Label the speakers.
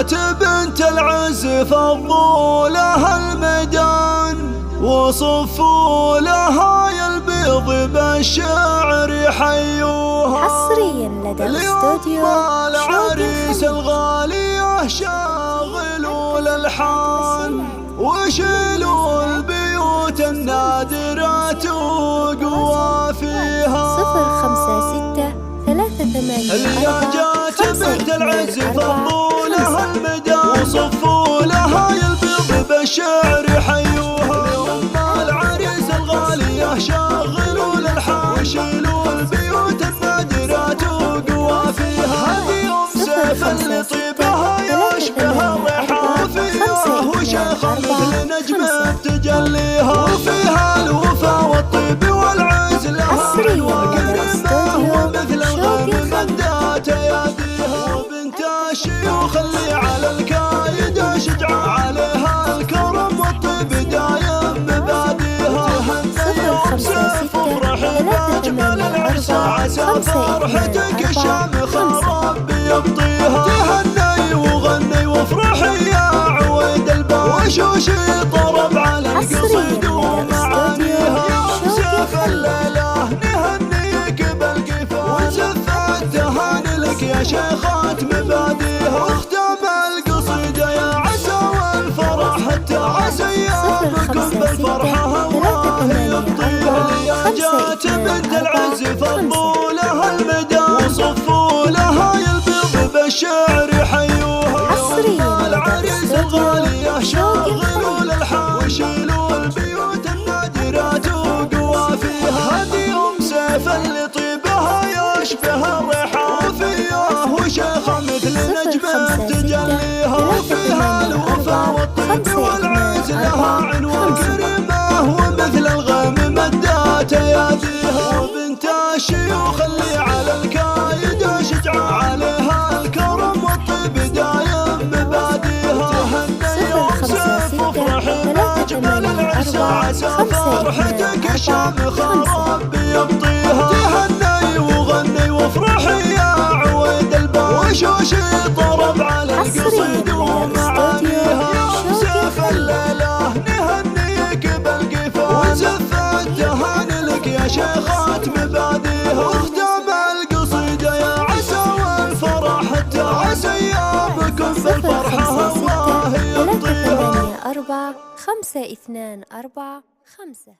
Speaker 1: الحجاج بنت العز فضوا لها الميدان وصفوا لها يا البيض بالشعر يحيوها.
Speaker 2: حصريا لدى استوديو
Speaker 1: العريس الغالية شاغلوا الألحان وشيلوا البيوت النادرات وقوا فيها.
Speaker 2: 056
Speaker 1: الحجاج بنت العز فضوا لها الميدان وصفوا لها يا البيض بالشعر يحيوها. العريس الغالية شاغلوا الألحان وشيلوا البيوت النادرات وقوا فيها. هذه سيف اللي طيبها يشبه الريحان فيها وشيخة مثل نجمة تجليها. وفيها الوفا والطيب والعز لها وكرمه ومثل الغيم مدات يديها. وبنت الشيوخ اللي على الكايد شجعة عليها الكرم والطيب دايم بباديها. تهنى يوم سيف وافرحي باجمل العرس عسى فرحتك الشامخة ربي يبطيها. تهني وغني وافرحي يا عويد الباب وشوشي طرب على القصيد ومعانيها. يوم سيف الليلة نهنيك بالقفا وزفت تهاني لك يا شيخات مباديها. واختم القصيدة يا عسى والفرح تعسى ايامكم بالفرحة الله يبطيها. الحجاج بنت العز فضوا لها الميدان وصفوا لها يا البيض بالشعر يحيوها. العريس الغالية شاغلوا الألحان وشيلوا البيوت النادرات وقوا فيها. هذه سيف اللي طيبها يشبه الريحان فيها وشيخة مثل نجمة تجليها. وفيها الوفا والطيب والعز لها عنوان كريمة ومثل الغيم مدات يديها. وبنت الشيوخ اللي على الكايد شجعة عليها الكرم والطيب دايم بباديها. تهنى يوم سيف وافرحي باجمل العرس عسى فرحتك الشامخة ربي يبطيها. تهني وغني وافرحي يا عويد الباب وشوشي طرب على القصيد ومعانيها. يوم سيف الليلة نهنيك بالقفا وزفت تهاني لك يا شيخات مباديها. واختم القصيدة يا عسى والفرح تعسى ايامكم بالفرحة الله يبطيها.
Speaker 2: 4 5 2 4 5